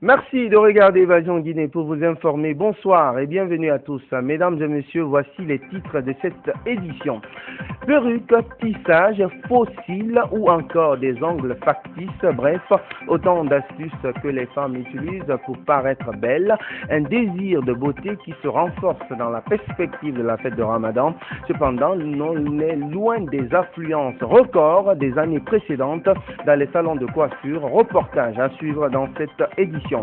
Merci de regarder Évasion Guinée pour vous informer. Bonsoir et bienvenue à tous. Mesdames et messieurs, voici les titres de cette édition. Perruque, tissage, fossiles ou encore des ongles factices, bref, autant d'astuces que les femmes utilisent pour paraître belles. Un désir de beauté qui se renforce dans la perspective de la fête de Ramadan. Cependant, on est loin des affluences records des années précédentes dans les salons de coiffure. Reportage à suivre dans cette édition.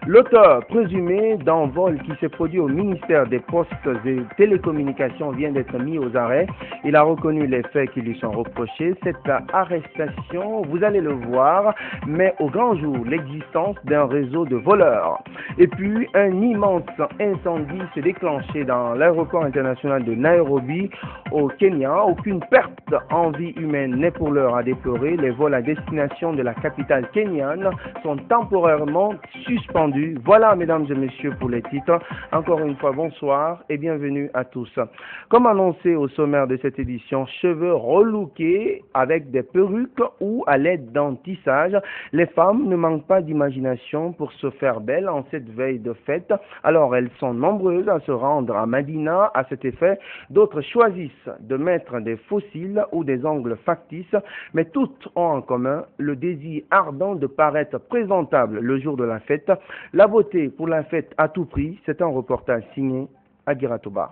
L'auteur présumé d'un vol qui s'est produit au ministère des Postes et Télécommunications vient d'être mis aux arrêts. Il a reconnu les faits qui lui sont reprochés. Cette arrestation, vous allez le voir, met au grand jour l'existence d'un réseau de voleurs. Et puis, un immense incendie s'est déclenché dans l'aéroport international de Nairobi au Kenya. Aucune perte en vie humaine n'est pour l'heure à déplorer. Les vols à destination de la capitale kenyane sont temporairement suspendus. Voilà, mesdames et messieurs, pour les titres. Encore une fois, bonsoir et bienvenue à tous. Comme annoncé au sommaire de cette édition, cheveux relookés avec des perruques ou à l'aide d'un tissage, les femmes ne manquent pas d'imagination pour se faire belles en cette veille de fête. Alors, elles sont nombreuses à se rendre à Madina à cet effet. D'autres choisissent de mettre des fossiles ou des ongles factices, mais toutes ont en commun le désir ardent de paraître présentable le jour de la fête. La beauté pour la fête à tout prix, c'est un reportage signé Aguira Toba.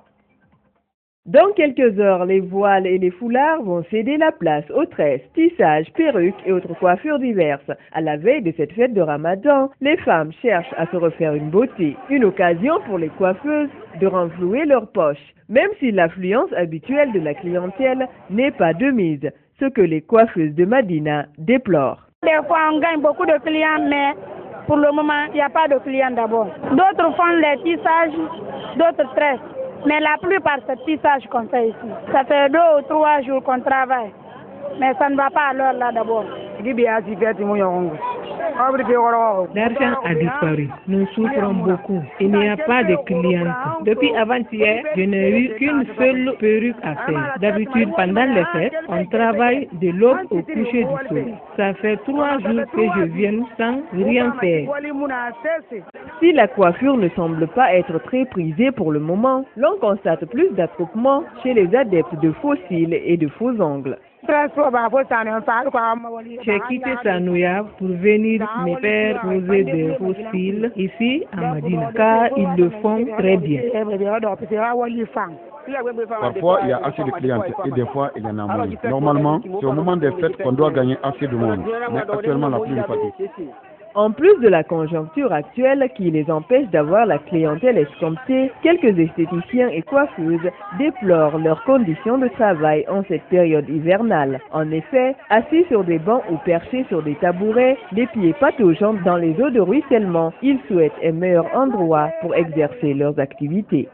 Dans quelques heures, les voiles et les foulards vont céder la place aux tresses, tissages, perruques et autres coiffures diverses. À la veille de cette fête de Ramadan, les femmes cherchent à se refaire une beauté, une occasion pour les coiffeuses de renflouer leurs poches, même si l'affluence habituelle de la clientèle n'est pas de mise, ce que les coiffeuses de Madina déplorent. Des fois, on gagne beaucoup de clients, mais pour le moment, il n'y a pas de clients d'abord. D'autres font les tissages, d'autres tressent. Mais la plupart, c'est le tissage qu'on fait ici. Ça fait 2 ou 3 jours qu'on travaille. Mais ça ne va pas à l'heure là d'abord. L'argent a disparu. Nous souffrons beaucoup. Il n'y a pas de clients. Depuis avant-hier, je n'ai eu qu'une seule perruque à faire. D'habitude, pendant les fêtes, on travaille de l'aube au coucher du soleil. Ça fait 3 jours que je viens sans rien faire. Si la coiffure ne semble pas être très prisée pour le moment, l'on constate plus d'attroupement chez les adeptes de faux cils et de faux ongles. J'ai quitté Sanouya pour venir me faire poser des faux cils ici à Madina, car ils le font très bien. Parfois, il y a assez de clients et des fois, il y en a moins. Normalement, c'est au moment des fêtes qu'on doit gagner assez de monde. Mais actuellement, la pluie est fatiguée. En plus de la conjoncture actuelle qui les empêche d'avoir la clientèle escomptée, quelques esthéticiens et coiffeuses déplorent leurs conditions de travail en cette période hivernale. En effet, assis sur des bancs ou perchés sur des tabourets, les pieds pataugeant dans les eaux de ruissellement, ils souhaitent un meilleur endroit pour exercer leurs activités.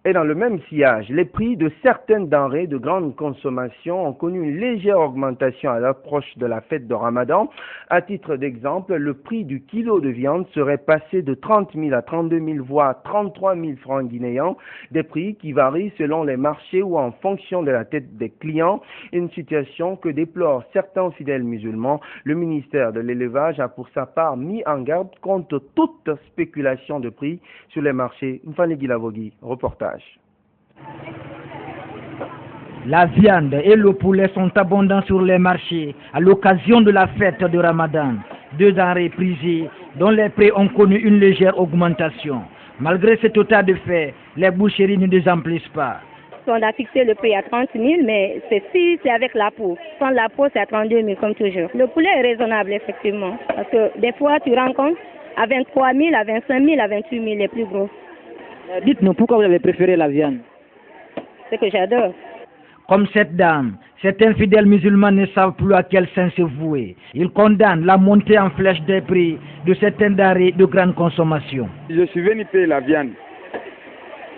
Et dans le même sillage, les prix de certaines denrées de grande consommation ont connu une légère augmentation à l'approche de la fête de Ramadan. À titre d'exemple, le prix du kilo de viande serait passé de 30 000 à 32 000 voire 33 000 francs guinéens, des prix qui varient selon les marchés ou en fonction de la tête des clients, une situation que déplorent certains fidèles musulmans. Le ministère de l'élevage a pour sa part mis en garde contre toute spéculation de prix sur les marchés. Mfane Guilavogui, reportage. La viande et le poulet sont abondants sur les marchés à l'occasion de la fête de Ramadan. 2 denrées prisées dont les prix ont connu une légère augmentation. Malgré cet état de fait, les boucheries ne désemplissent pas. On a fixé le prix à 30 000, mais c'est avec la peau. Sans la peau, c'est à 32 000 comme toujours. Le poulet est raisonnable, effectivement. Parce que des fois, tu rencontres à 23 000, à 25 000, à 28 000 les plus gros. Dites-nous pourquoi vous avez préféré la viande. C'est que j'adore. Comme cette dame, certains fidèles musulmans ne savent plus à quel sens se vouer. Ils condamnent la montée en flèche des prix de certains denrées de grande consommation. Je suis venu payer la viande.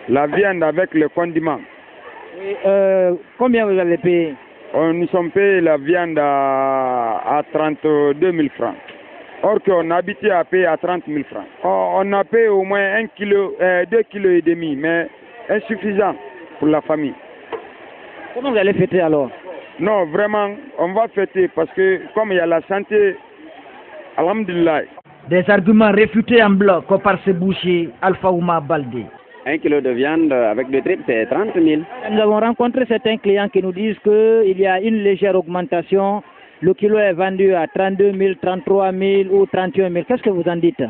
La viande avec le condiment. Combien vous avez payé? Nous sommes payés la viande à 32 000 francs. Or qu'on a habité à payer à 30 000 francs. On a payé au moins 2,5 kg, mais insuffisant pour la famille. Comment vous allez fêter alors? Non, vraiment, on va fêter parce que comme il y a la santé, alhamdulillah. Des arguments réfutés en bloc par ce boucher Alpha Ouma Baldé. 1 kilo de viande avec des tripes, c'est 30 000. Nous avons rencontré certains clients qui nous disent qu'il y a une légère augmentation. Le kilo est vendu à 32 000, 33 000 ou 31 000. Qu'est-ce que vous en dites?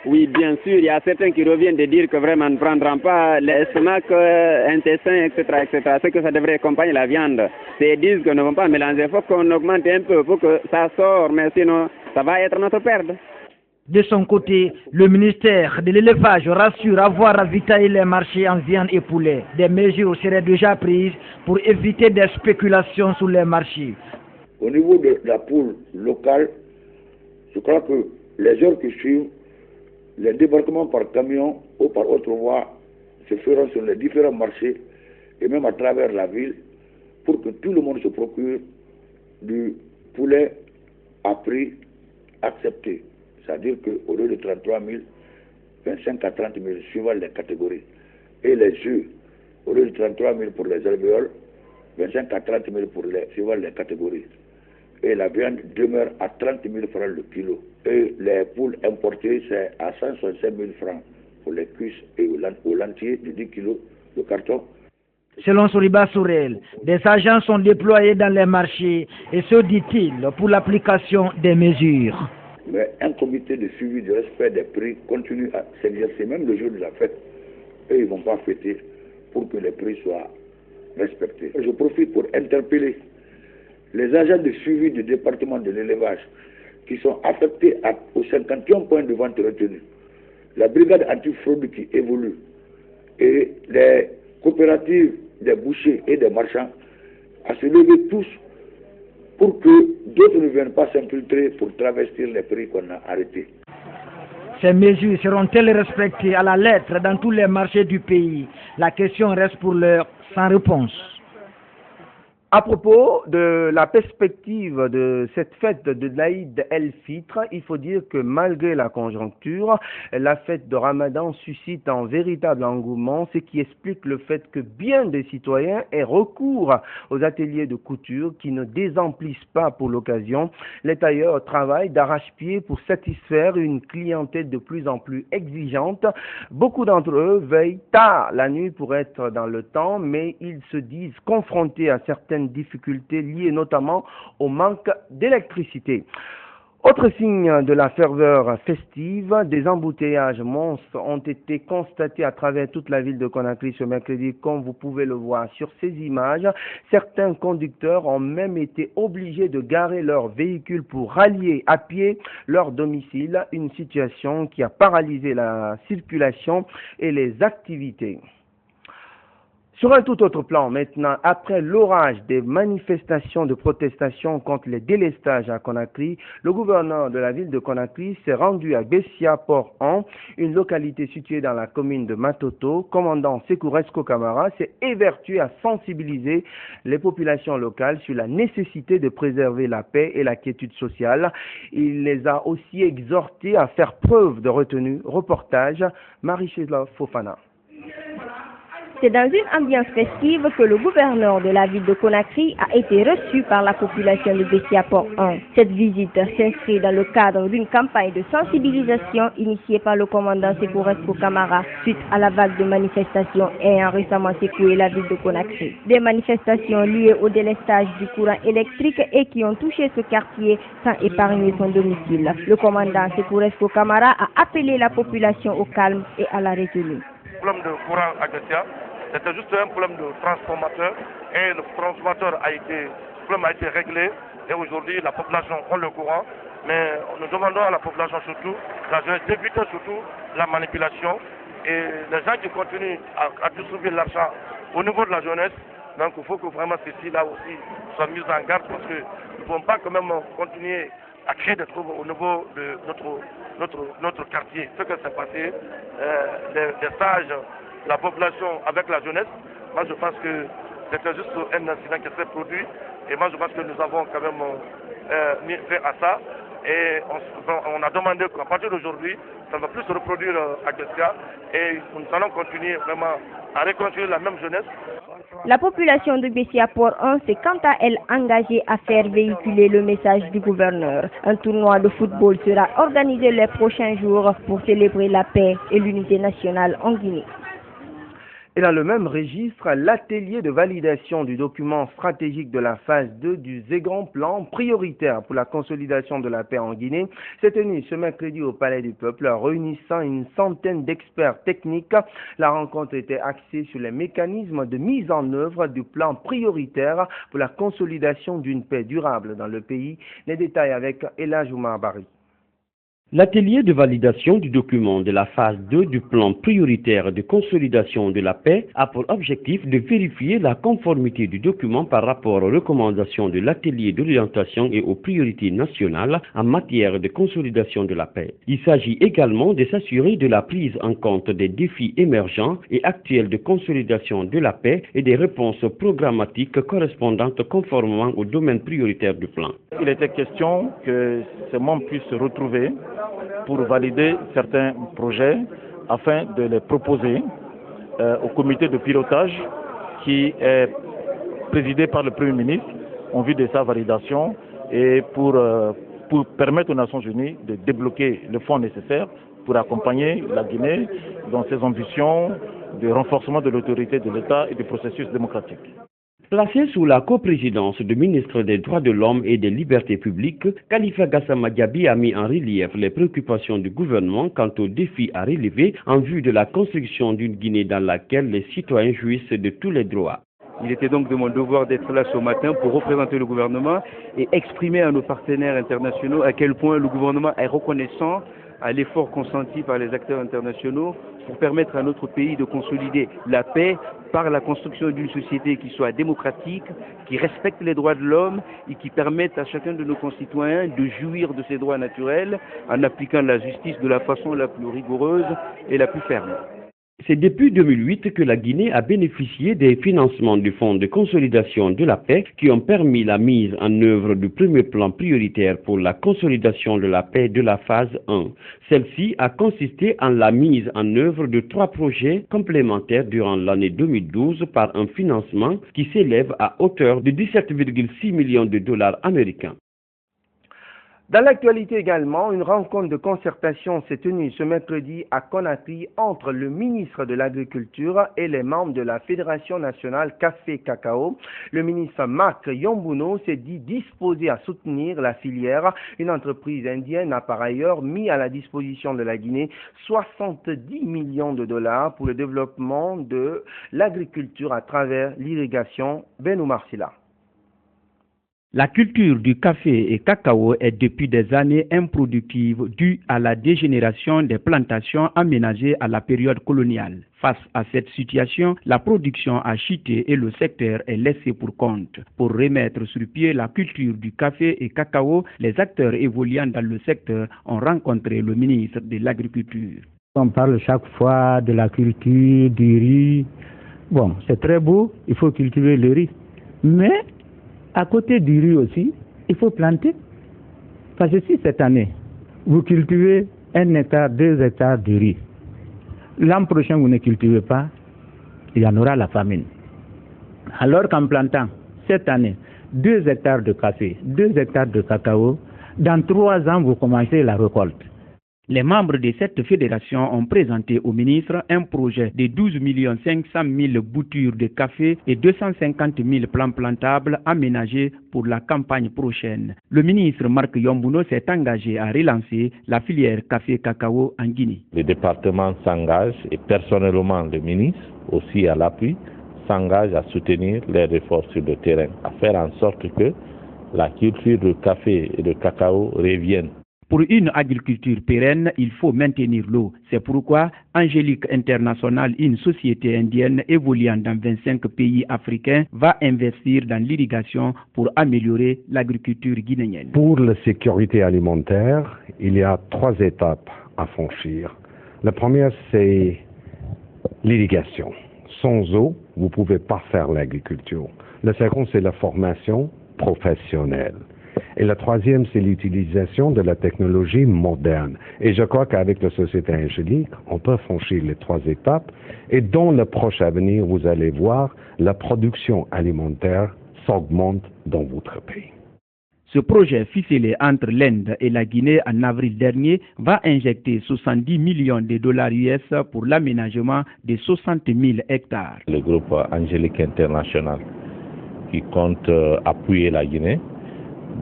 Oui, bien sûr, il y a certains qui reviennent de dire que vraiment ne prendront pas l'estomac, intestin, etc., etc. Ce que ça devrait accompagner la viande. Ils disent qu'on ne va pas mélanger. Il faut qu'on augmente un peu pour que ça sorte, mais sinon, ça va être notre perte. De son côté, le ministère de l'élevage rassure avoir ravitaillé les marchés en viande et poulet. Des mesures seraient déjà prises pour éviter des spéculations sur les marchés. Au niveau de la poule locale, je crois que les heures qui suivent, les débarquements par camion ou par autre voie se feront sur les différents marchés et même à travers la ville pour que tout le monde se procure du poulet à prix accepté. C'est-à-dire qu'au lieu de 33 000, 25 à 30 000 suivant les catégories. Et les œufs, au lieu de 33 000 pour les alvéoles, 25 à 30 000 suivant les catégories. Et la viande demeure à 30 000 francs le kilo. Et les poules importées, c'est à 165 000 francs pour les cuisses et au l'entier de 10 kilos de carton. Selon Soriba Sourel, des agents sont déployés dans les marchés et ce, dit-il, pour l'application des mesures. Mais un comité de suivi du respect des prix continue à s'exercer, même le jour de la fête. Et ils ne vont pas fêter pour que les prix soient respectés. Je profite pour interpeller les agents de suivi du département de l'élevage qui sont affectés aux 51 points de vente retenus, la brigade antifraude qui évolue et les coopératives des bouchers et des marchands à se lever tous pour que d'autres ne viennent pas s'infiltrer pour travestir les prix qu'on a arrêtés. Ces mesures seront-elles respectées à la lettre dans tous les marchés du pays? La question reste pour l'heure sans réponse. À propos de la perspective de cette fête de l'Aïd el-Fitr, il faut dire que malgré la conjoncture, la fête de Ramadan suscite un véritable engouement, ce qui explique le fait que bien des citoyens aient recours aux ateliers de couture qui ne désemplissent pas pour l'occasion. Les tailleurs travaillent d'arrache-pied pour satisfaire une clientèle de plus en plus exigeante. Beaucoup d'entre eux veillent tard la nuit pour être dans le temps, mais ils se disent confrontés à certaines difficultés liées notamment au manque d'électricité. Autre signe de la ferveur festive, des embouteillages monstres ont été constatés à travers toute la ville de Conakry ce mercredi, comme vous pouvez le voir sur ces images. Certains conducteurs ont même été obligés de garer leurs véhicules pour rallier à pied leur domicile, une situation qui a paralysé la circulation et les activités. Sur un tout autre plan, maintenant, après l'orage des manifestations de protestation contre les délestages à Conakry, le gouverneur de la ville de Conakry s'est rendu à Bessia Port 1, une localité située dans la commune de Matoto. Commandant Sekouresco Camara s'est évertué à sensibiliser les populations locales sur la nécessité de préserver la paix et la quiétude sociale. Il les a aussi exhortés à faire preuve de retenue. Reportage, Marie-Chéla Fofana. C'est dans une ambiance festive que le gouverneur de la ville de Conakry a été reçu par la population de Bessia Port 1. Cette visite s'inscrit dans le cadre d'une campagne de sensibilisation initiée par le commandant Sekouresco Camara suite à la vague de manifestations ayant récemment secoué la ville de Conakry. Des manifestations liées au délestage du courant électrique et qui ont touché ce quartier sans épargner son domicile. Le commandant Sekouresco Camara a appelé la population au calme et à la retenue. Problème de courant à Bessia, c'était juste un problème de transformateur et le transformateur le problème a été réglé et aujourd'hui la population prend le courant, mais nous demandons à la population surtout, la jeunesse, d'éviter surtout la manipulation et les gens qui continuent à distribuer l'argent au niveau de la jeunesse, donc il faut que vraiment ceci là aussi soit mis en garde parce que nous ne pouvons pas quand même continuer à créer des troubles au niveau de notre quartier. Ce que s'est passé, les sages, la population avec la jeunesse, moi je pense que c'était juste un incident qui s'est produit et moi je pense que nous avons quand même mis fin à ça Et on a demandé qu'à partir d'aujourd'hui, ça ne va plus se reproduire à Kessia et nous allons continuer vraiment à reconstruire la même jeunesse. La population de Bessia Port 1 s'est quant à elle engagée à faire véhiculer le message du gouverneur. Un tournoi de football sera organisé les prochains jours pour célébrer la paix et l'unité nationale en Guinée. Et dans le même registre, l'atelier de validation du document stratégique de la phase 2 du second plan prioritaire pour la consolidation de la paix en Guinée s'est tenu ce mercredi au Palais du Peuple, réunissant une centaine d'experts techniques. La rencontre était axée sur les mécanismes de mise en œuvre du plan prioritaire pour la consolidation d'une paix durable dans le pays. Les détails avec Elhadj Oumar Bari. L'atelier de validation du document de la phase 2 du plan prioritaire de consolidation de la paix a pour objectif de vérifier la conformité du document par rapport aux recommandations de l'atelier d'orientation et aux priorités nationales en matière de consolidation de la paix. Il s'agit également de s'assurer de la prise en compte des défis émergents et actuels de consolidation de la paix et des réponses programmatiques correspondantes conformément aux domaines prioritaires du plan. Il était question que ces membres puissent se retrouver pour valider certains projets afin de les proposer au comité de pilotage qui est présidé par le Premier ministre en vue de sa validation et pour permettre aux Nations Unies de débloquer le fonds nécessaire pour accompagner la Guinée dans ses ambitions de renforcement de l'autorité de l'État et du processus démocratique. Placé sous la coprésidence du ministre des Droits de l'Homme et des Libertés publiques, Khalifa Gassama Diaby a mis en relief les préoccupations du gouvernement quant aux défis à relever en vue de la construction d'une Guinée dans laquelle les citoyens jouissent de tous les droits. Il était donc de mon devoir d'être là ce matin pour représenter le gouvernement et exprimer à nos partenaires internationaux à quel point le gouvernement est reconnaissant à l'effort consenti par les acteurs internationaux pour permettre à notre pays de consolider la paix par la construction d'une société qui soit démocratique, qui respecte les droits de l'homme et qui permette à chacun de nos concitoyens de jouir de ses droits naturels en appliquant la justice de la façon la plus rigoureuse et la plus ferme. C'est depuis 2008 que la Guinée a bénéficié des financements du Fonds de consolidation de la paix qui ont permis la mise en œuvre du premier plan prioritaire pour la consolidation de la paix de la phase 1. Celle-ci a consisté en la mise en œuvre de 3 projets complémentaires durant l'année 2012 par un financement qui s'élève à hauteur de 17,6 millions de dollars américains. Dans l'actualité également, une rencontre de concertation s'est tenue ce mercredi à Conakry entre le ministre de l'Agriculture et les membres de la Fédération nationale Café-Cacao. Le ministre Marc Yombouno s'est dit disposé à soutenir la filière. Une entreprise indienne a par ailleurs mis à la disposition de la Guinée 70 millions de dollars pour le développement de l'agriculture à travers l'irrigation. Ben Oumar Silla. La culture du café et cacao est depuis des années improductive due à la dégénération des plantations aménagées à la période coloniale. Face à cette situation, la production a chuté et le secteur est laissé pour compte. Pour remettre sur pied la culture du café et cacao, les acteurs évoluant dans le secteur ont rencontré le ministre de l'Agriculture. On parle chaque fois de la culture du riz. Bon, c'est très beau, il faut cultiver le riz. Mais à côté du riz aussi, il faut planter. Parce que si cette année, vous cultivez 1 hectare, 2 hectares de riz, l'an prochain vous ne cultivez pas, il y en aura la famine. Alors qu'en plantant cette année 2 hectares de café, 2 hectares de cacao, dans 3 ans vous commencez la récolte. Les membres de cette fédération ont présenté au ministre un projet de 12 500 000 boutures de café et 250 000 plants plantables aménagés pour la campagne prochaine. Le ministre Marc Yombouno s'est engagé à relancer la filière café-cacao en Guinée. Le département s'engage et personnellement le ministre, aussi à l'appui, s'engage à soutenir les efforts sur le terrain, à faire en sorte que la culture de café et de cacao revienne. Pour une agriculture pérenne, il faut maintenir l'eau. C'est pourquoi Angélique International, une société indienne évoluant dans 25 pays africains, va investir dans l'irrigation pour améliorer l'agriculture guinéenne. Pour la sécurité alimentaire, il y a 3 étapes à franchir. La première, c'est l'irrigation. Sans eau, vous ne pouvez pas faire l'agriculture. La seconde, c'est la formation professionnelle. Et la troisième, c'est l'utilisation de la technologie moderne. Et je crois qu'avec la société angélique, on peut franchir les 3 étapes. Et dans le proche avenir, vous allez voir, la production alimentaire s'augmente dans votre pays. Ce projet ficelé entre l'Inde et la Guinée en avril dernier va injecter 70 millions de dollars US pour l'aménagement de 60 000 hectares. Le groupe Angélique International qui compte appuyer la Guinée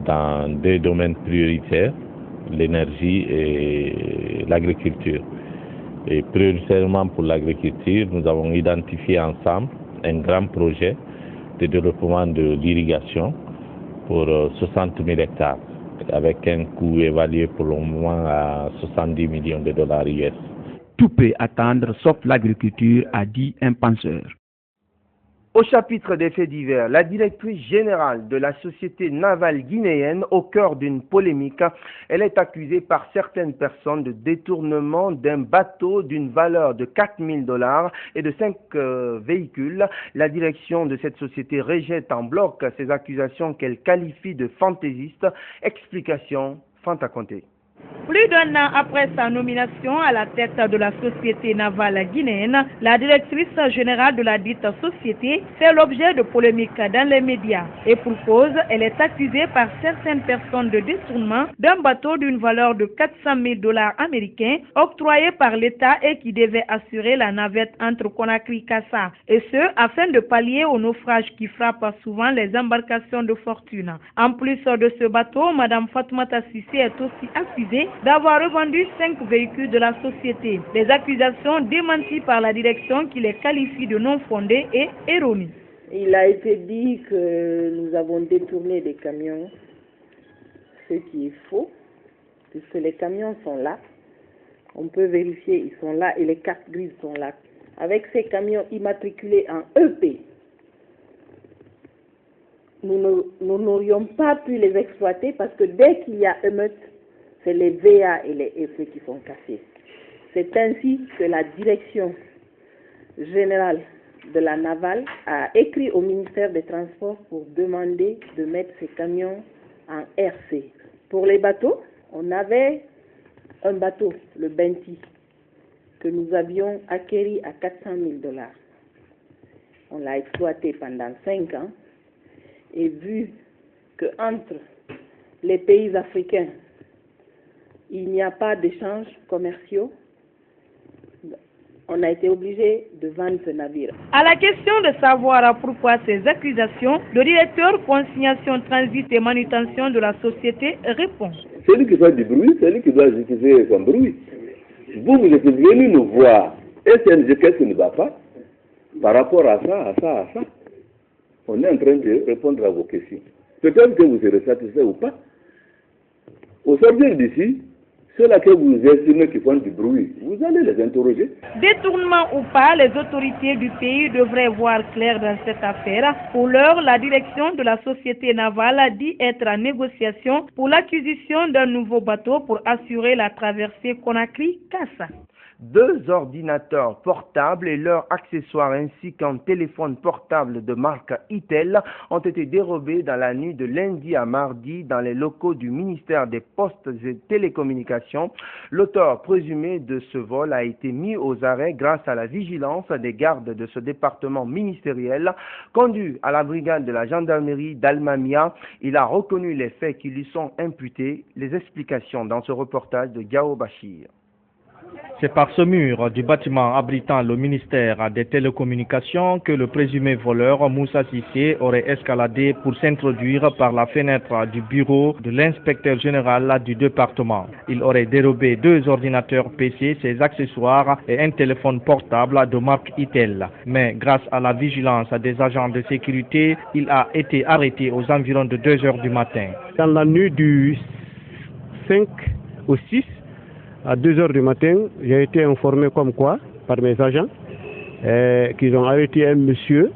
dans 2 domaines prioritaires, l'énergie et l'agriculture. Et prioritairement pour l'agriculture, nous avons identifié ensemble un grand projet de développement de l'irrigation pour 60 000 hectares, avec un coût évalué pour le moment à 70 millions de dollars US. Tout peut attendre sauf l'agriculture, a dit un penseur. Au chapitre des faits divers, la directrice générale de la société navale guinéenne, au cœur d'une polémique, elle est accusée par certaines personnes de détournement d'un bateau d'une valeur de 4 000 $ et de 5 véhicules. La direction de cette société rejette en bloc ces accusations qu'elle qualifie de fantaisistes. Explication, Fanta Conté. Plus d'un an après sa nomination à la tête de la société navale guinéenne, la directrice générale de la dite société fait l'objet de polémiques dans les médias. Et pour cause, elle est accusée par certaines personnes de détournement d'un bateau d'une valeur de 400 000 $ américains octroyé par l'État et qui devait assurer la navette entre Conakry et Kassa. Et ce, afin de pallier au naufrage qui frappe souvent les embarcations de fortune. En plus de ce bateau, Mme Fatoumata Sissé est aussi accusée d'avoir revendu 5 véhicules de la société. Des accusations démenties par la direction qui les qualifie de non fondées et erronées. Il a été dit que nous avons détourné des camions, ce qui est faux, puisque les camions sont là. On peut vérifier, ils sont là et les cartes grises sont là. Avec ces camions immatriculés en EP, nous n'aurions pas pu les exploiter parce que dès qu'il y a émeute, c'est les VA et les FE qui sont cassés. C'est ainsi que la direction générale de la navale a écrit au ministère des Transports pour demander de mettre ces camions en RC. Pour les bateaux, on avait un bateau, le Benti, que nous avions acquéri à 400 000 $. On l'a exploité pendant 5 ans et vu qu'entre les pays africains, il n'y a pas d'échanges commerciaux, on a été obligé de vendre ce navire. À la question de savoir pourquoi ces accusations, le directeur consignation, transit et manutention de la société répond. Celui qui fait du bruit, c'est lui qui doit justifier son bruit. Vous êtes venu nous voir. SNG, qu'est-ce qui ne va pas par rapport à ça, On est en train de répondre à vos questions. Peut-être que vous serez satisfait ou pas. Au sortir d'ici, ceux-là que vous estimez qui font du bruit, vous allez les interroger. Détournement ou pas, les autorités du pays devraient voir clair dans cette affaire. Pour l'heure, la direction de la société navale dit être en négociation pour l'acquisition d'un nouveau bateau pour assurer la traversée Conakry-Kassa. 2 ordinateurs portables et leurs accessoires ainsi qu'un téléphone portable de marque Itel ont été dérobés dans la nuit de lundi à mardi dans les locaux du ministère des Postes et Télécommunications. L'auteur présumé de ce vol a été mis aux arrêts grâce à la vigilance des gardes de ce département ministériel. Conduit à la brigade de la gendarmerie d'Almamia, il a reconnu les faits qui lui sont imputés. Les explications dans ce reportage de Gao Bachir. C'est par ce mur du bâtiment abritant le ministère des Télécommunications que le présumé voleur Moussa Sissé aurait escaladé pour s'introduire par la fenêtre du bureau de l'inspecteur général du département. Il aurait dérobé 2 ordinateurs PC, ses accessoires et un téléphone portable de marque Itel. Mais grâce à la vigilance des agents de sécurité, il a été arrêté aux environs de 2 heures du matin. Dans la nuit du 5 au 6, à 2 heures du matin, j'ai été informé comme quoi, par mes agents, qu'ils ont arrêté un monsieur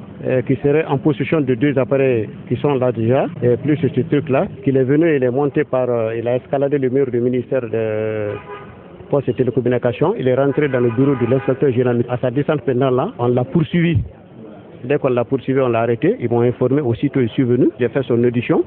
qui serait en possession de 2 appareils qui sont là déjà, et plus ce truc-là, qu'il est venu, il est monté il a escaladé le mur du ministère de Postes et Télécommunications, il est rentré dans le bureau de l'inspecteur général. À sa descente pénale là, on l'a poursuivi. Dès qu'on l'a poursuivi, on l'a arrêté, ils m'ont informé, aussitôt je suis venu, j'ai fait son audition.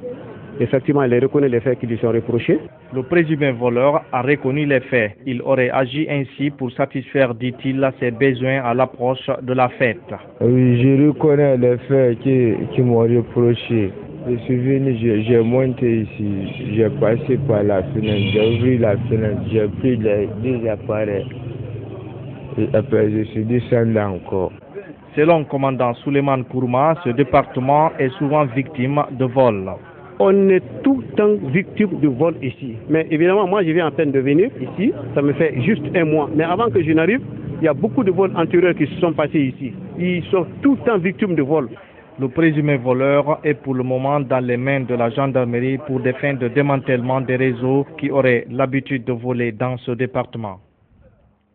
Effectivement, il reconnaît les faits qui lui sont reprochés. Le présumé voleur a reconnu les faits. Il aurait agi ainsi pour satisfaire, dit-il, ses besoins à l'approche de la fête. Oui, je reconnais les faits qui m'ont reproché. Je suis venu, j'ai monté ici, j'ai passé par la fenêtre, j'ai ouvert la fenêtre, j'ai pris les 2 appareils. Et après, je suis descendu encore. Selon le commandant Souleymane Kourma, ce département est souvent victime de vols. On est tout le temps victime de vol ici. Mais évidemment, moi je viens à peine de venir ici, ça me fait juste 1 mois. Mais avant que je n'arrive, il y a beaucoup de vols antérieurs qui se sont passés ici. Ils sont tout le temps victimes de vols. Le présumé voleur est pour le moment dans les mains de la gendarmerie pour des fins de démantèlement des réseaux qui auraient l'habitude de voler dans ce département.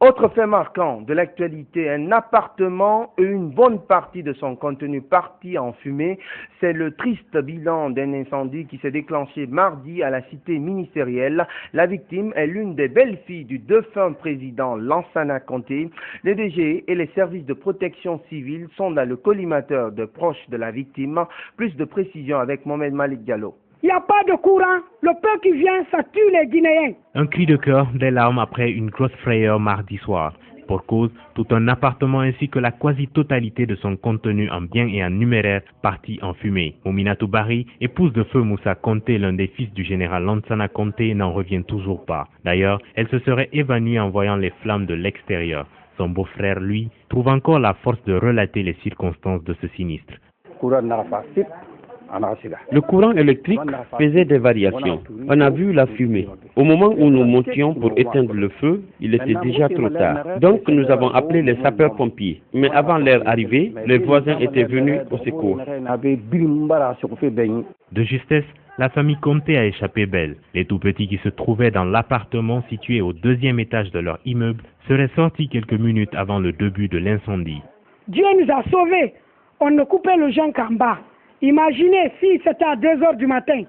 Autre fait marquant de l'actualité, un appartement et une bonne partie de son contenu parti en fumée. C'est le triste bilan d'un incendie qui s'est déclenché mardi à la cité ministérielle. La victime est l'une des belles-filles du défunt président Lansana Conté. Les DG et les services de protection civile sont dans le collimateur de proches de la victime. Plus de précisions avec Mohamed Malik Diallo. Il n'y a pas de courant. Le peu qui vient, ça tue les Guinéens. Un cri de cœur, des larmes après une grosse frayeur mardi soir. Pour cause, tout un appartement ainsi que la quasi-totalité de son contenu en biens et en numéraire parti en fumée. Ouminatou Bari, épouse de feu Moussa Conté, l'un des fils du général Lansana Conté, n'en revient toujours pas. D'ailleurs, elle se serait évanouie en voyant les flammes de l'extérieur. Son beau-frère, lui, trouve encore la force de relater les circonstances de ce sinistre. Le courant électrique faisait des variations. On a vu la fumée. Au moment où nous montions pour éteindre le feu, il était déjà trop tard. Donc nous avons appelé les sapeurs-pompiers. Mais avant leur arrivée, les voisins étaient venus au secours. De justesse, la famille Conté a échappé belle. Les tout-petits qui se trouvaient dans l'appartement situé au 2e étage de leur immeuble seraient sortis quelques minutes avant le début de l'incendie. Dieu nous a sauvés. On ne coupait le gens qu'en bas. Imaginez si c'était à 2 heures du matin.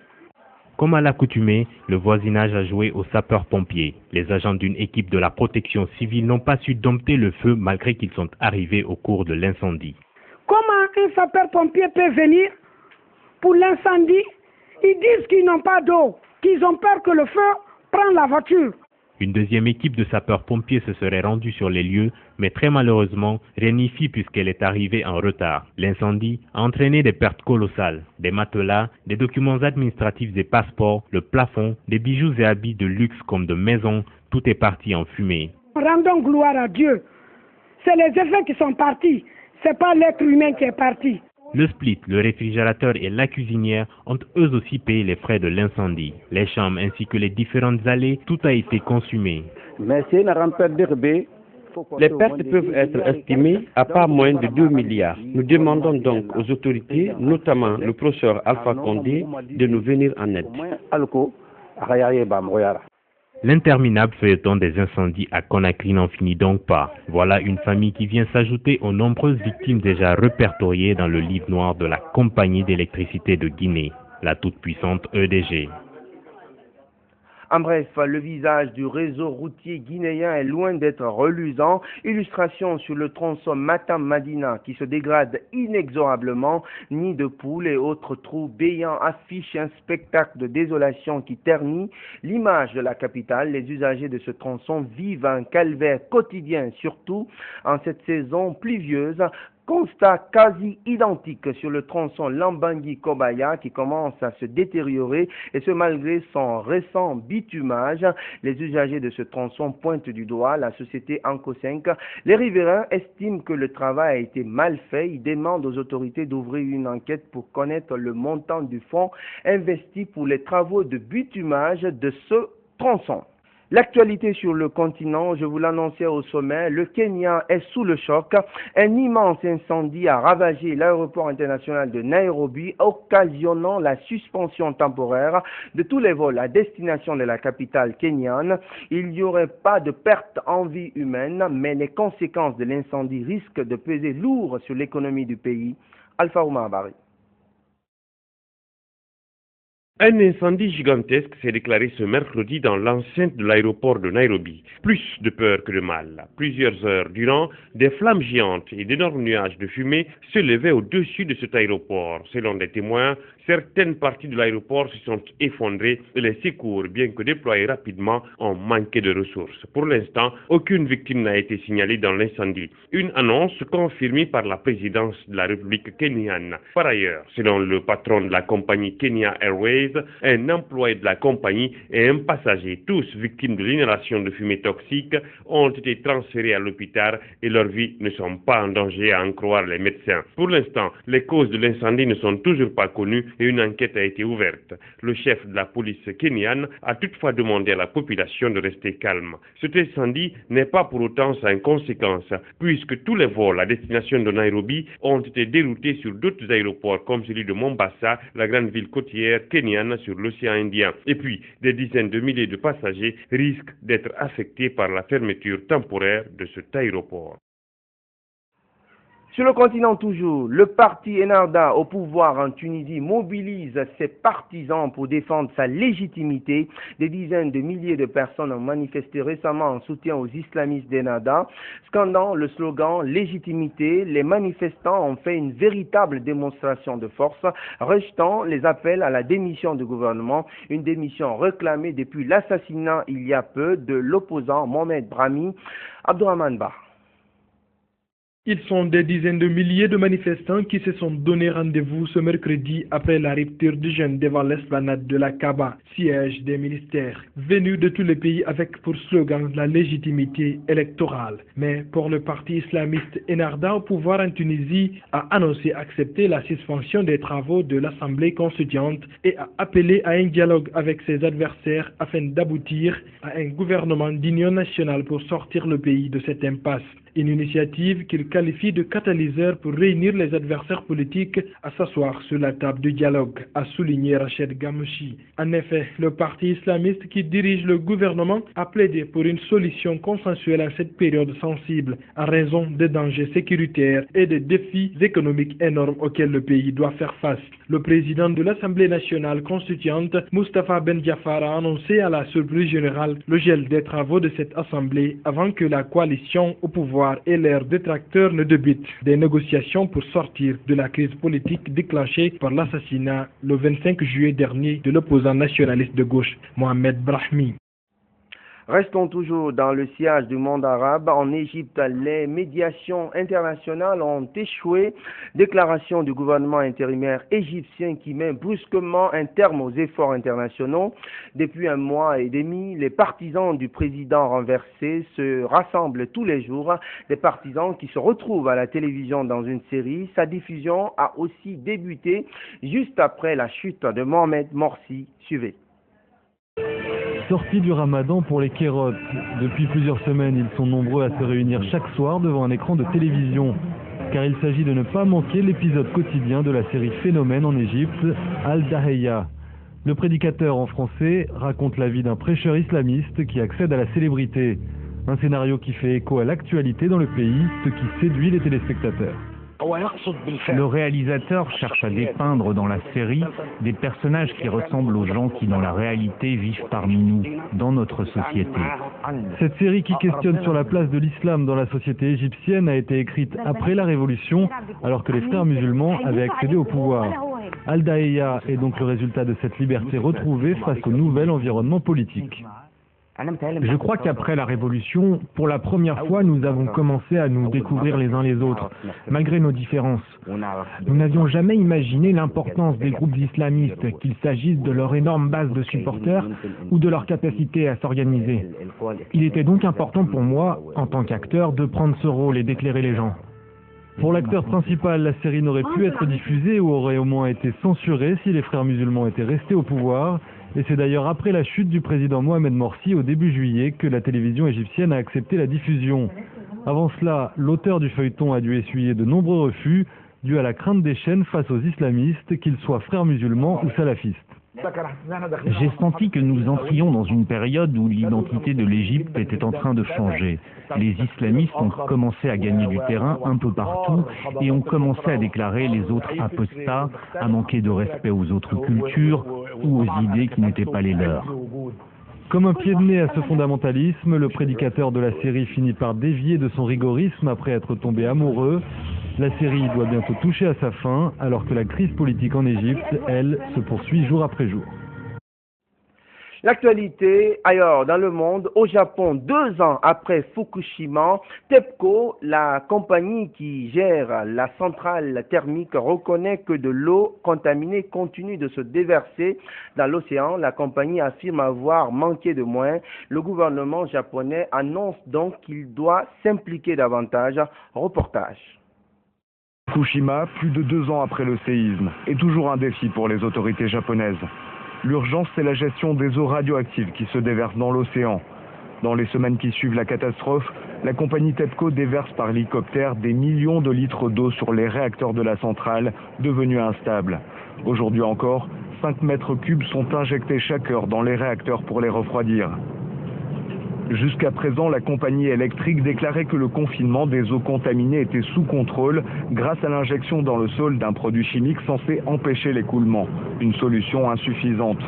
Comme à l'accoutumée, le voisinage a joué aux sapeurs-pompiers. Les agents d'une équipe de la protection civile n'ont pas su dompter le feu malgré qu'ils sont arrivés au cours de l'incendie. Comment un sapeur-pompier peut venir pour l'incendie? Ils disent qu'ils n'ont pas d'eau, qu'ils ont peur que le feu prenne la voiture. Une deuxième équipe de sapeurs-pompiers se serait rendue sur les lieux, mais très malheureusement, rien n'y fit puisqu'elle est arrivée en retard. L'incendie a entraîné des pertes colossales. Des matelas, des documents administratifs et passeports, le plafond, des bijoux et habits de luxe comme de maisons, tout est parti en fumée. Rendons gloire à Dieu. C'est les effets qui sont partis, c'est pas l'être humain qui est parti. Le split, le réfrigérateur et la cuisinière ont eux aussi payé les frais de l'incendie. Les chambres ainsi que les différentes allées, tout a été consumé. Les pertes peuvent être estimées à pas moins de 2 milliards. Nous demandons donc aux autorités, notamment le professeur Alpha Condé, de nous venir en aide. L'interminable feuilleton des incendies à Conakry n'en finit donc pas. Voilà une famille qui vient s'ajouter aux nombreuses victimes déjà répertoriées dans le livre noir de la Compagnie d'électricité de Guinée, la toute-puissante EDG. En bref, le visage du réseau routier guinéen est loin d'être reluisant. Illustration sur le tronçon Matam-Madina qui se dégrade inexorablement. Nids de poules et autres trous béants affichent un spectacle de désolation qui ternit l'image de la capitale. Les usagers de ce tronçon vivent un calvaire quotidien, surtout en cette saison pluvieuse. Constat quasi identique sur le tronçon Lambangui-Kobaya qui commence à se détériorer et ce malgré son récent bitumage. Les usagers de ce tronçon pointent du doigt la société Anco 5. Les riverains estiment que le travail a été mal fait. Ils demandent aux autorités d'ouvrir une enquête pour connaître le montant du fonds investi pour les travaux de bitumage de ce tronçon. L'actualité sur le continent, je vous l'annonçais au sommet, le Kenya est sous le choc. Un immense incendie a ravagé l'aéroport international de Nairobi, occasionnant la suspension temporaire de tous les vols à destination de la capitale kenyane. Il n'y aurait pas de perte en vie humaine, mais les conséquences de l'incendie risquent de peser lourd sur l'économie du pays. Alpha Oumar Bari. Un incendie gigantesque s'est déclaré ce mercredi dans l'enceinte de l'aéroport de Nairobi. Plus de peur que de mal. Plusieurs heures durant, des flammes géantes et d'énormes nuages de fumée se levaient au-dessus de cet aéroport. Selon des témoins, certaines parties de l'aéroport se sont effondrées et les secours, bien que déployés rapidement, ont manqué de ressources. Pour l'instant, aucune victime n'a été signalée dans l'incendie. Une annonce confirmée par la présidence de la République kenyane. Par ailleurs, selon le patron de la compagnie Kenya Airways, un employé de la compagnie et un passager, tous victimes de l'inhalation de fumée toxique, ont été transférés à l'hôpital et leurs vies ne sont pas en danger à en croire les médecins. Pour l'instant, les causes de l'incendie ne sont toujours pas connues et une enquête a été ouverte. Le chef de la police kenyane a toutefois demandé à la population de rester calme. Cet incendie n'est pas pour autant sans conséquences, puisque tous les vols à destination de Nairobi ont été déroutés sur d'autres aéroports comme celui de Mombasa, la grande ville côtière kenyane sur l'océan Indien. Et puis, des dizaines de milliers de passagers risquent d'être affectés par la fermeture temporaire de cet aéroport. Sur le continent toujours, le parti Ennahda au pouvoir en Tunisie mobilise ses partisans pour défendre sa légitimité. Des dizaines de milliers de personnes ont manifesté récemment en soutien aux islamistes d'Ennahda. Scandant le slogan « Légitimité », les manifestants ont fait une véritable démonstration de force, rejetant les appels à la démission du gouvernement, une démission réclamée depuis l'assassinat il y a peu de l'opposant Mohamed Brahmi. Abdourahmane Ba. Ils sont des dizaines de milliers de manifestants qui se sont donné rendez-vous ce mercredi après la rupture du jeûne devant l'esplanade de la Kaaba, siège des ministères, venus de tous les pays avec pour slogan la légitimité électorale. Mais pour le parti islamiste Ennahda au pouvoir en Tunisie, a annoncé accepter la suspension des travaux de l'Assemblée constituante et a appelé à un dialogue avec ses adversaires afin d'aboutir à un gouvernement d'union nationale pour sortir le pays de cette impasse. Une initiative qu'il qualifie de catalyseur pour réunir les adversaires politiques à s'asseoir sur la table du dialogue, a souligné Rached Ghannouchi. En effet, le parti islamiste qui dirige le gouvernement a plaidé pour une solution consensuelle à cette période sensible, en raison des dangers sécuritaires et des défis économiques énormes auxquels le pays doit faire face. Le président de l'Assemblée nationale constituante, Moustapha Ben Jaafar, a annoncé à la surprise générale le gel des travaux de cette assemblée avant que la coalition au pouvoir et leurs détracteurs ne débutent des négociations pour sortir de la crise politique déclenchée par l'assassinat le 25 juillet dernier de l'opposant nationaliste de gauche, Mohamed Brahmi. Restons toujours dans le sillage du monde arabe. En Égypte, les médiations internationales ont échoué. Déclaration du gouvernement intérimaire égyptien qui met brusquement un terme aux efforts internationaux. Depuis un mois et demi, les partisans du président renversé se rassemblent tous les jours. Des partisans qui se retrouvent à la télévision dans une série. Sa diffusion a aussi débuté juste après la chute de Mohamed Morsi. Suivez. Sortie du ramadan pour les kérotes. Depuis plusieurs semaines, ils sont nombreux à se réunir chaque soir devant un écran de télévision. Car il s'agit de ne pas manquer l'épisode quotidien de la série Phénomène en Égypte, Al-Daheya. Le prédicateur en français raconte la vie d'un prêcheur islamiste qui accède à la célébrité. Un scénario qui fait écho à l'actualité dans le pays, ce qui séduit les téléspectateurs. Le réalisateur cherche à dépeindre dans la série des personnages qui ressemblent aux gens qui dans la réalité vivent parmi nous, dans notre société. Cette série qui questionne sur la place de l'islam dans la société égyptienne a été écrite après la Révolution, alors que les frères musulmans avaient accédé au pouvoir. Al-Daheya est donc le résultat de cette liberté retrouvée face au nouvel environnement politique. Je crois qu'après la Révolution, pour la première fois, nous avons commencé à nous découvrir les uns les autres, malgré nos différences. Nous n'avions jamais imaginé l'importance des groupes islamistes, qu'il s'agisse de leur énorme base de supporters ou de leur capacité à s'organiser. Il était donc important pour moi, en tant qu'acteur, de prendre ce rôle et d'éclairer les gens. Pour l'acteur principal, la série n'aurait pu être diffusée ou aurait au moins été censurée si les frères musulmans étaient restés au pouvoir. Et c'est d'ailleurs après la chute du président Mohamed Morsi au début juillet que la télévision égyptienne a accepté la diffusion. Avant cela, l'auteur du feuilleton a dû essuyer de nombreux refus dus à la crainte des chaînes face aux islamistes, qu'ils soient frères musulmans ou salafistes. J'ai senti que nous entrions dans une période où l'identité de l'Égypte était en train de changer. Les islamistes ont commencé à gagner du terrain un peu partout et ont commencé à déclarer les autres apostats, à manquer de respect aux autres cultures, ou aux idées qui n'étaient pas les leurs. Comme un pied de nez à ce fondamentalisme, le prédicateur de la série finit par dévier de son rigorisme après être tombé amoureux. La série doit bientôt toucher à sa fin, alors que la crise politique en Égypte, elle, se poursuit jour après jour. L'actualité ailleurs dans le monde, au Japon, 2 ans après Fukushima, TEPCO, la compagnie qui gère la centrale thermique, reconnaît que de l'eau contaminée continue de se déverser dans l'océan. La compagnie affirme avoir manqué de moyens. Le gouvernement japonais annonce donc qu'il doit s'impliquer davantage. Reportage. Fukushima, plus de 2 ans après le séisme, est toujours un défi pour les autorités japonaises. L'urgence, c'est la gestion des eaux radioactives qui se déversent dans l'océan. Dans les semaines qui suivent la catastrophe, la compagnie TEPCO déverse par hélicoptère des millions de litres d'eau sur les réacteurs de la centrale, devenus instables. Aujourd'hui encore, 5 mètres cubes sont injectés chaque heure dans les réacteurs pour les refroidir. Jusqu'à présent, la compagnie électrique déclarait que le confinement des eaux contaminées était sous contrôle grâce à l'injection dans le sol d'un produit chimique censé empêcher l'écoulement, une solution insuffisante.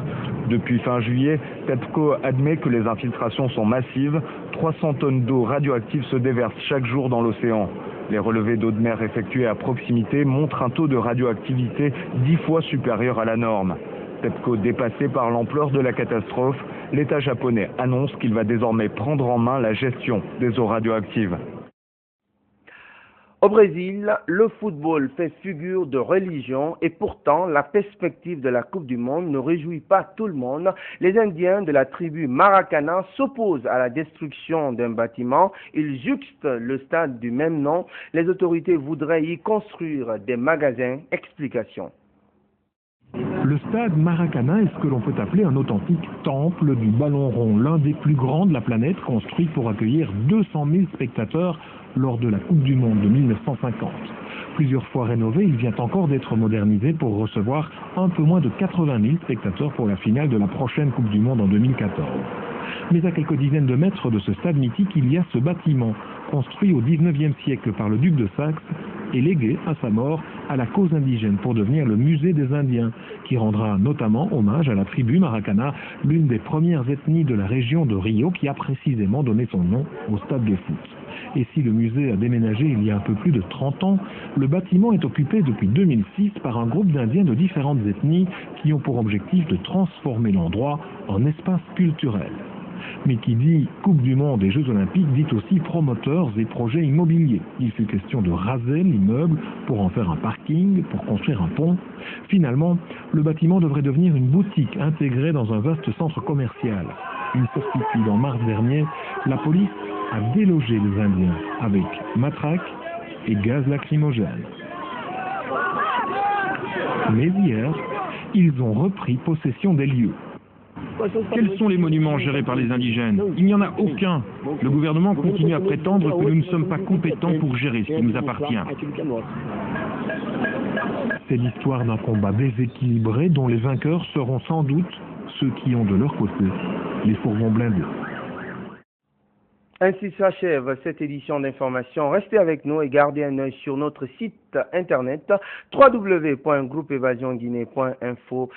Depuis fin juillet, TEPCO admet que les infiltrations sont massives, 300 tonnes d'eau radioactive se déversent chaque jour dans l'océan. Les relevés d'eau de mer effectués à proximité montrent un taux de radioactivité 10 fois supérieur à la norme. TEPCO dépassé par l'ampleur de la catastrophe, l'État japonais annonce qu'il va désormais prendre en main la gestion des eaux radioactives. Au Brésil, le football fait figure de religion et pourtant la perspective de la Coupe du Monde ne réjouit pas tout le monde. Les Indiens de la tribu Maracana s'opposent à la destruction d'un bâtiment. Ils juxtent le stade du même nom. Les autorités voudraient y construire des magasins. Explication. Le stade Maracana est ce que l'on peut appeler un authentique temple du ballon rond, l'un des plus grands de la planète, construit pour accueillir 200 000 spectateurs lors de la Coupe du Monde de 1950. Plusieurs fois rénové, il vient encore d'être modernisé pour recevoir un peu moins de 80 000 spectateurs pour la finale de la prochaine Coupe du Monde en 2014. Mais à quelques dizaines de mètres de ce stade mythique, il y a ce bâtiment, construit au XIXe siècle par le duc de Saxe et légué à sa mort à la cause indigène pour devenir le musée des Indiens, qui rendra notamment hommage à la tribu Maracana, l'une des premières ethnies de la région de Rio qui a précisément donné son nom au stade de foot. Et si le musée a déménagé il y a un peu plus de 30 ans, le bâtiment est occupé depuis 2006 par un groupe d'Indiens de différentes ethnies qui ont pour objectif de transformer l'endroit en espace culturel. Mais qui dit Coupe du Monde et Jeux Olympiques dit aussi promoteurs et projets immobiliers. Il fut question de raser l'immeuble pour en faire un parking, pour construire un pont. Finalement, le bâtiment devrait devenir une boutique intégrée dans un vaste centre commercial. Une certitude, en mars dernier, la police a délogé les Indiens avec matraques et gaz lacrymogène. Mais hier, ils ont repris possession des lieux. Quels sont les monuments gérés par les indigènes? Il n'y en a aucun. Le gouvernement continue à prétendre que nous ne sommes pas compétents pour gérer ce qui nous appartient. C'est l'histoire d'un combat déséquilibré dont les vainqueurs seront sans doute ceux qui ont de leur côté les fourgons blindés. Ainsi s'achève cette édition d'information. Restez avec nous et gardez un œil sur notre site internet www.groupeevasionguinée.info.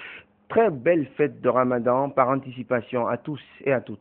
Très belle fête de Ramadan par anticipation à tous et à toutes.